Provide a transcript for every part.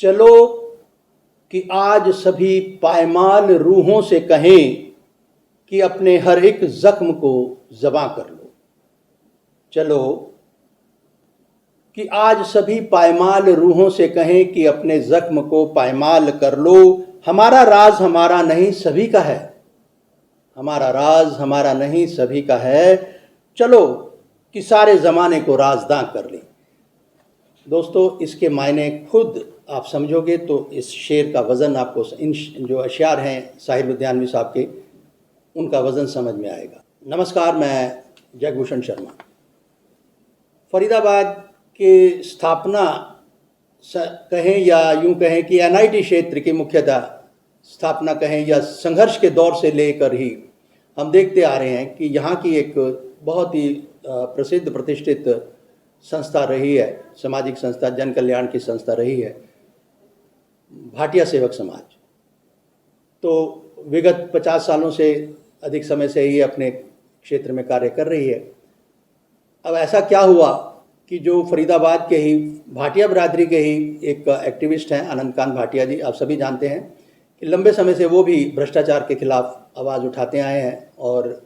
चलो कि आज सभी पायमाल रूहों से कहें कि अपने हर एक जख्म को ज़बां कर लो। चलो कि आज सभी पायमाल रूहों से कहें कि अपने जख्म को पायमाल कर लो। हमारा राज हमारा नहीं सभी का है, हमारा राज हमारा नहीं सभी का है। चलो कि सारे ज़माने को राजदां कर लें। दोस्तों, इसके मायने खुद आप समझोगे तो इस शेर का वज़न आपको, इन जो अशआर हैं साहिर लुधियानवी साहब के, उनका वज़न समझ में आएगा। नमस्कार, मैं जगभूषण शर्मा। फरीदाबाद के स्थापना कहें या यूं कहें कि एनआईटी क्षेत्र की मुख्यतः स्थापना कहें या संघर्ष के दौर से लेकर ही हम देखते आ रहे हैं कि यहाँ की एक बहुत ही प्रसिद्ध प्रतिष्ठित संस्था रही है, सामाजिक संस्था, जन कल्याण की संस्था रही है, भाटिया सेवक समाज। तो विगत 50 सालों से अधिक समय से ही अपने क्षेत्र में कार्य कर रही है। अब ऐसा क्या हुआ कि जो फरीदाबाद के ही भाटिया बिरादरी के ही एक एक्टिविस्ट हैं अनंत कांत भाटिया जी, आप सभी जानते हैं कि लंबे समय से वो भी भ्रष्टाचार के खिलाफ आवाज़ उठाते आए हैं और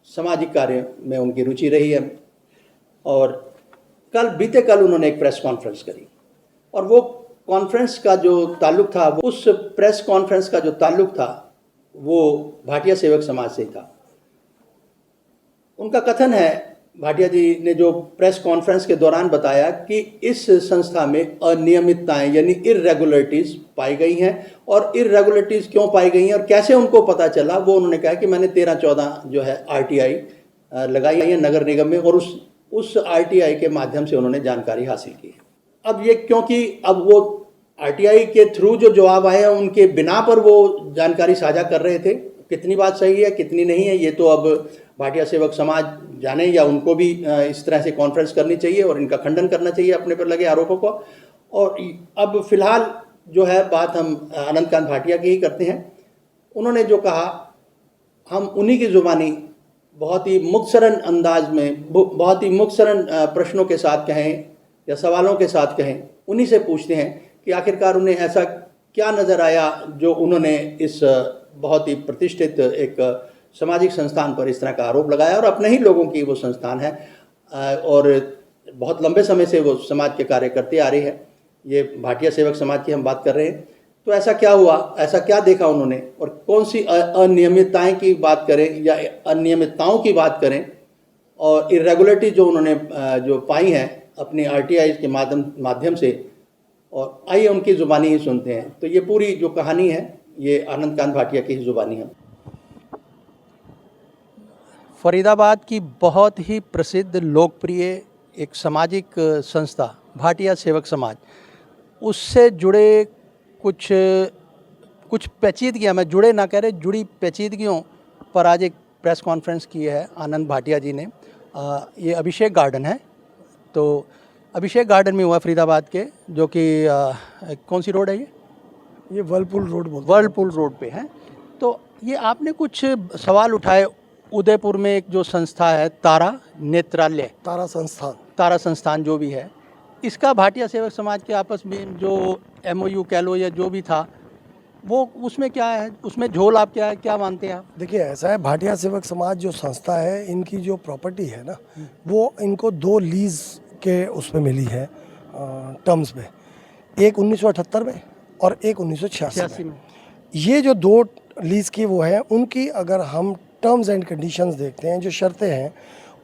सामाजिक कार्य में उनकी रुचि रही है। और बीते कल उन्होंने एक प्रेस कॉन्फ्रेंस करी और वो कॉन्फ्रेंस का जो ताल्लुक था, उस प्रेस कॉन्फ्रेंस का जो ताल्लुक था वो भाटिया सेवक समाज से ही था। उनका कथन है, भाटिया जी ने जो प्रेस कॉन्फ्रेंस के दौरान बताया कि इस संस्था में अनियमितताएं यानी इर्रेगुलरिटीज़ पाई गई हैं। और इर्रेगुलरिटीज़ क्यों पाई गई हैं और कैसे उनको पता चला, वो उन्होंने कहा कि मैंने 13-14 जो है आरटीआई लगाई है नगर निगम में और उस आरटीआई के माध्यम से उन्होंने जानकारी हासिल की। अब ये क्योंकि अब वो आरटीआई के थ्रू जो जवाब आए हैं उनके बिना पर वो जानकारी साझा कर रहे थे। कितनी बात सही है कितनी नहीं है ये तो अब भाटिया सेवक समाज जाने, या उनको भी इस तरह से कॉन्फ्रेंस करनी चाहिए और इनका खंडन करना चाहिए अपने पर लगे आरोपों को। और अब फिलहाल जो है बात हम अनंत कांत भाटिया की ही करते हैं। उन्होंने जो कहा हम उन्हीं की ज़ुबानी बहुत ही मुख्तसरन अंदाज में, बहुत ही मुख्तसरन प्रश्नों के साथ कहें या सवालों के साथ कहें, उन्हीं से पूछते हैं कि आखिरकार उन्हें ऐसा क्या नज़र आया जो उन्होंने इस बहुत ही प्रतिष्ठित एक सामाजिक संस्थान पर इस तरह का आरोप लगाया। और अपने ही लोगों की वो संस्थान है और बहुत लंबे समय से वो समाज के कार्य करते आ रही है। ये भाटिया सेवक समाज की हम बात कर रहे हैं। तो ऐसा क्या हुआ, ऐसा क्या देखा उन्होंने और कौन सी अनियमितताएं की बात करें या अनियमितताओं की बात करें और इरेगुलरिटी जो उन्होंने जो पाई हैं अपनी आरटीआई के माध्यम से, और आइए उनकी ज़ुबानी ही सुनते हैं। तो ये पूरी जो कहानी है ये अनंत कांत भाटिया की ही ज़ुबानी है। फरीदाबाद की बहुत ही प्रसिद्ध लोकप्रिय एक सामाजिक संस्था भाटिया सेवक समाज, उससे जुड़े कुछ पेचीदगियाँ, मैं जुड़े ना कह रहे, जुड़ी पेचीदगियों पर आज एक प्रेस कॉन्फ्रेंस की है आनंद भाटिया जी ने। ये अभिषेक गार्डन है, तो अभिषेक गार्डन में हुआ फरीदाबाद के, जो कि कौन सी रोड है ये वर्लपुल रोड वर्लपुल रोड पे है। तो ये आपने कुछ सवाल उठाए। उदयपुर में एक जो संस्था है तारा नेत्रालय, तारा संस्थान जो भी है, इसका भाटिया सेवक समाज के आपस में जो एमओयू कह लो या जो भी था, वो उसमें क्या है, उसमें झोल आप क्या मानते हैं आप? देखिए, ऐसा है, भाटिया सेवक समाज जो संस्था है, इनकी जो प्रॉपर्टी है ना, वो इनको 2 लीज के उसमें मिली है टर्म्स में, एक 1978 में और एक 1986 में। ये जो 2 लीज की वो है, उनकी अगर हम टर्म्स एंड कंडीशंस देखते हैं, जो शर्तें हैं,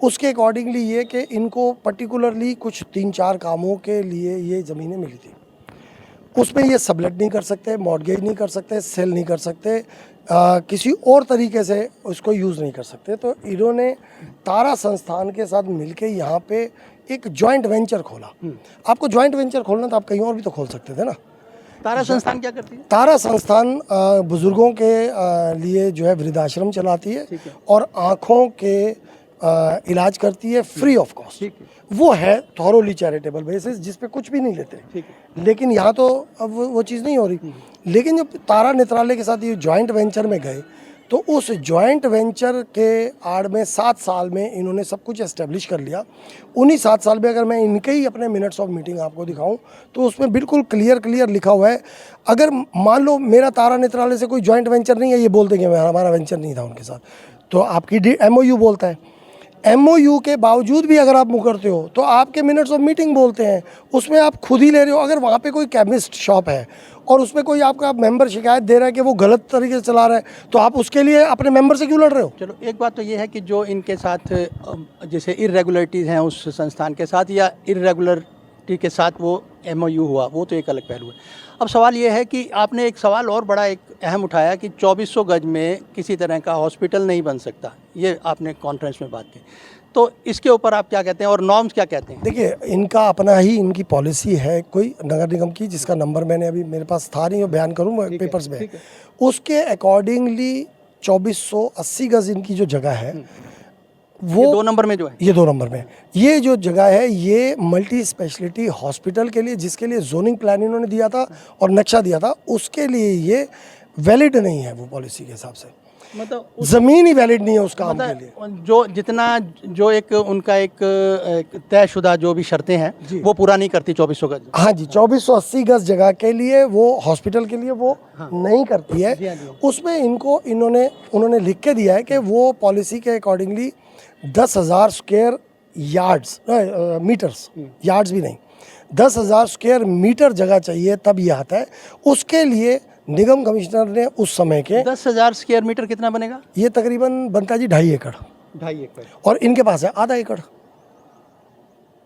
उसके अकॉर्डिंगली ये कि इनको पर्टिकुलरली कुछ 3-4 कामों के लिए ये ज़मीनें मिली थी। उसमें ये सबलेट नहीं कर सकते, मॉर्गेज नहीं कर सकते, सेल नहीं कर सकते, किसी और तरीके से उसको यूज़ नहीं कर सकते। तो इन्होंने तारा संस्थान के साथ मिलके यहाँ पे एक जॉइंट वेंचर खोला। आपको जॉइंट वेंचर खोलना तो आप कहीं और भी तो खोल सकते थे ना। तारा संस्थान क्या करती है? तारा संस्थान बुजुर्गों के लिए जो है वृद्धाश्रम चलाती है और आँखों के इलाज करती है फ्री ऑफ कॉस्ट। वो है थॉरोली चैरिटेबल बेसिस, जिस पे कुछ भी नहीं लेते। लेकिन यहाँ तो अब वो चीज़ नहीं हो रही। लेकिन जब तारा नेत्रालय के साथ ये जॉइंट वेंचर में गए तो उस जॉइंट वेंचर के आड़ में 7 साल में इन्होंने सब कुछ एस्टेब्लिश कर लिया। उन्हीं 7 साल में अगर मैं इनके ही अपने मिनट्स ऑफ मीटिंग आपको दिखाऊं तो उसमें बिल्कुल क्लियर लिखा हुआ है, अगर मान लो मेरा तारा नेत्रालय से कोई जॉइंट वेंचर नहीं है, ये बोल देंगे हमारा वेंचर नहीं था उनके साथ, तो आपकी MOU बोलता है। MOU के बावजूद भी अगर आप मुकरते हो तो आपके मिनट्स ऑफ मीटिंग बोलते हैं, उसमें आप खुद ही ले रहे हो। अगर वहाँ पे कोई केमिस्ट शॉप है और उसमें कोई आपका मेंबर शिकायत दे रहा है कि वो गलत तरीके से चला रहा है, तो आप उसके लिए अपने मेंबर से क्यों लड़ रहे हो? चलो, एक बात तो ये है कि जो इनके साथ जैसे इरेगुलरिटीज़ हैं उस संस्थान के साथ या इरेगुलरिटी के साथ वो MOU हुआ, वो तो एक अलग पहलू है। अब सवाल ये है कि आपने एक सवाल और बड़ा एक अहम उठाया कि 2400 गज में किसी तरह का हॉस्पिटल नहीं बन सकता, ये आपने कॉन्फ्रेंस में बात की। तो इसके ऊपर आप क्या कहते हैं और नॉर्म्स क्या कहते हैं? देखिए, इनका अपना ही इनकी पॉलिसी है कोई नगर निगम की, जिसका नंबर मैंने अभी मेरे पास था नहीं, वो बयान करूँ पेपर्स में। उसके अकॉर्डिंगली 2480 गज इनकी जो जगह है वो 2 नंबर में जो है, ये 2 नंबर में ये जो जगह है ये मल्टी स्पेशलिटी हॉस्पिटल के लिए, जिसके लिए जोनिंग प्लान इन्होंने दिया था और नक्शा दिया था, उसके लिए ये वैलिड नहीं है। वो पॉलिसी के हिसाब से मतलब ज़मीन ही वैलिड नहीं है उस काम के लिए। जो जितना जो एक उनका एक तयशुदा जो भी शर्तें हैं वो पूरा नहीं करती 2400 गज। हाँ जी, 2480 गज जगह के लिए वो हॉस्पिटल के लिए वो नहीं करती है। उसमें उन्होंने लिख के दिया है कि वो पॉलिसी के accordingly 10,000 square yards metres, yards भी नहीं, 10,000 स्क्वायर मीटर जगह चाहिए तब ये आता है। उसके लिए निगम कमिश्नर ने उस समय के 10,000 स्क्वायर मीटर कितना बनेगा? ये तकरीबन बनता है जी 2.5 एकड़। 2.5 एकड़। और इनके पास है आधा एकड़।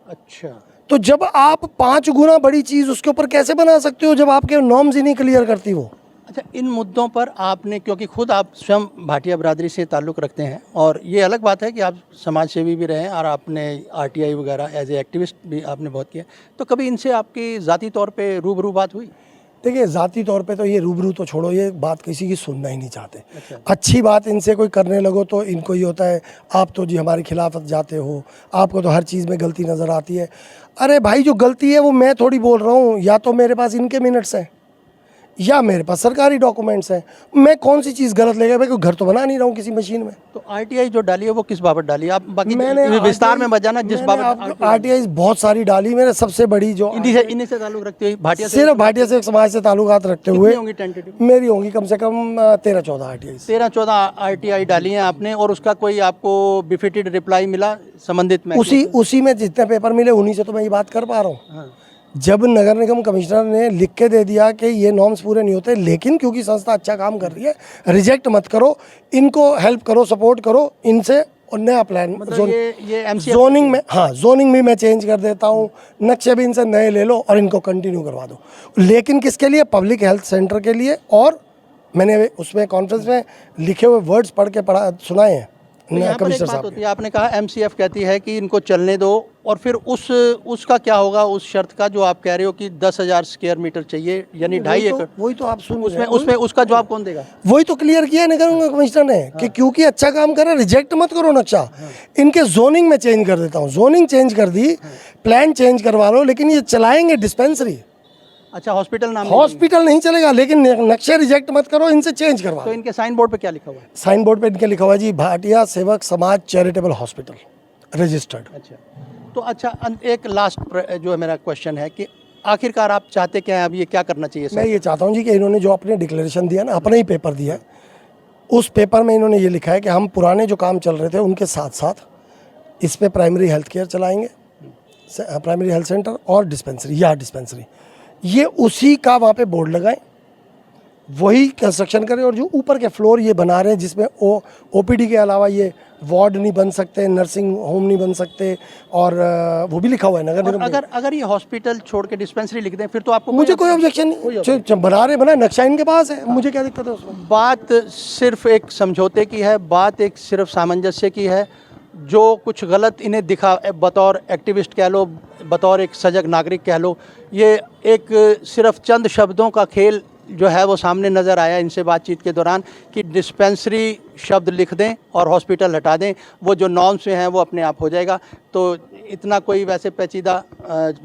अच्छा, तो जब आप 5 गुना बड़ी चीज़ उसके ऊपर कैसे बना सकते हो जब आपके नॉर्म्स ही नहीं क्लियर करती वो? अच्छा, इन मुद्दों पर आपने, क्योंकि खुद आप स्वयं भाटिया बरादरी से ताल्लुक़ रखते हैं और ये अलग बात है कि आप समाज सेवी भी रहे हैं और आपने RTI वगैरह एज ए एक्टिविस्ट भी आपने बहुत किया, तो कभी इनसे आपकी ज़ाती तौर पे रूबरू बात हुई? देखिए, ज़ाती तौर पे तो ये रूबरू तो छोड़ो, ये बात किसी की सुनना ही नहीं चाहते। अच्छी बात इनसे कोई करने लगो तो इनको ये होता है आप तो जी हमारी खिलाफत जाते हो, आपको तो हर चीज़ में गलती नज़र आती है। अरे भाई, जो गलती है वो मैं थोड़ी बोल रहा हूँ, या तो मेरे पास इनके मिनट्स हैं या मेरे पास सरकारी डॉक्यूमेंट्स हैं। मैं कौन सी चीज़ गलत लेगा? मैं कोई घर तो बना नहीं रहा हूँ किसी मशीन में। तो RTI जो डाली है वो किस बाबत डाली? आप बाकी मैंने विस्तार में बजाना जिस बाबत RTI बहुत सारी डाली। मेरे सबसे बड़ी जो इन्हीं से ताल्लुक़ रखते हुए भाटिया से, सिर्फ भाटिया से एक समाज से ताल्लुकात रखते हुए होंगी टेंटेटिव? मेरी होंगी कम से कम 13-14 RTI। 13-14 RTI डाली हैं आपने और उसका कोई आपको बिफिटेड रिप्लाई मिला संबंधित में? उसी में जितने पेपर मिले उन्हीं से तो मैं ये बात कर पा रहा हूँ। जब नगर निगम कमिश्नर ने लिख के दे दिया कि ये नॉर्म्स पूरे नहीं होते, लेकिन क्योंकि संस्था अच्छा काम कर रही है, रिजेक्ट मत करो, इनको हेल्प करो, सपोर्ट करो इनसे और नया प्लान जोनिंग में, हाँ जोनिंग भी मैं चेंज कर देता हूँ, नक्शे भी इनसे नए ले लो और इनको कंटिन्यू करवा दो। लेकिन किसके लिए? पब्लिक हेल्थ सेंटर के लिए। और मैंने उसमें कॉन्फ्रेंस में लिखे हुए वर्ड्स पढ़ के सुनाए हैं कमिश्नर साहब ने। आपने कहा MCF कहती है कि इनको चलने दो, और फिर उसका क्या होगा उस शर्त का जो आप कह रहे हो कि 10,000 स्क्वायर मीटर चाहिए यानी 2.5 एकड़? वही तो आप सुन उसमें उसका जवाब कौन देगा? वही तो क्लियर किया नगर कमिश्नर ने कि क्योंकि अच्छा काम कर रहा है रिजेक्ट मत करो नक्शा, इनके जोनिंग में चेंज कर देता हूँ। जोनिंग चेंज कर दी, प्लान चेंज करवा लो, लेकिन ये चलाएंगे डिस्पेंसरी। अच्छा, हॉस्पिटल नहीं चलेगा, लेकिन नक्शे रिजेक्ट मत करो, इनसे चेंज करवा। तो इनके साइन बोर्ड पे क्या लिखा हुआ है? साइन बोर्ड पे इनके लिखा हुआ है जी भाटिया सेवक समाज चैरिटेबल हॉस्पिटल रजिस्टर्ड। अच्छा, तो अच्छा, एक लास्ट जो है मेरा क्वेश्चन है कि आखिरकार आप चाहते क्या हैं? अब ये क्या करना चाहिए? मैं ये चाहता हूँ जी कि इन्होंने जो अपने डिक्लेरेशन दिया ना, अपना ही पेपर दिया है, उस पेपर में इन्होंने ये लिखा है कि हम पुराने जो काम चल रहे थे उनके साथ साथ इस पे प्राइमरी हेल्थ केयर चलाएंगे, प्राइमरी हेल्थ सेंटर और डिस्पेंसरी, ये उसी का वहाँ पे बोर्ड लगाएं, वही कंस्ट्रक्शन करें। और जो ऊपर के फ्लोर ये बना रहे हैं जिसमें OPD के अलावा ये वार्ड नहीं बन सकते, नर्सिंग होम नहीं बन सकते, और वो भी लिखा हुआ है नगर निगम। अगर ये हॉस्पिटल छोड़ के डिस्पेंसरी लिख दें फिर तो आपको मुझे कोई ऑब्जेक्शन नहीं, बना नक्शा इनके पास है, मुझे क्या दिक्कत है उसमें? बात सिर्फ एक समझौते की है, बात एक सिर्फ सामंजस्य की है। जो कुछ गलत इन्हें दिखा, बतौर एक्टिविस्ट कह लो, बतौर एक सजग नागरिक कह लो, ये एक सिर्फ चंद शब्दों का खेल जो है वो सामने नज़र आया इनसे बातचीत के दौरान कि डिस्पेंसरी शब्द लिख दें और हॉस्पिटल हटा दें, वो जो नॉर्म्स में हैं वो अपने आप हो जाएगा। तो इतना कोई वैसे पेचीदा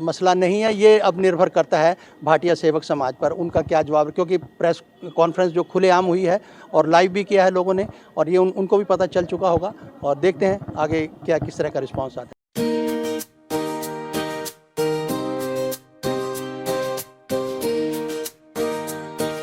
मसला नहीं है। ये अब निर्भर करता है भाटिया सेवक समाज पर, उनका क्या जवाब है, क्योंकि प्रेस कॉन्फ्रेंस जो खुलेआम हुई है और लाइव भी किया है लोगों ने, और ये उनको भी पता चल चुका होगा। और देखते हैं आगे क्या किस तरह का रिस्पॉन्स आता है।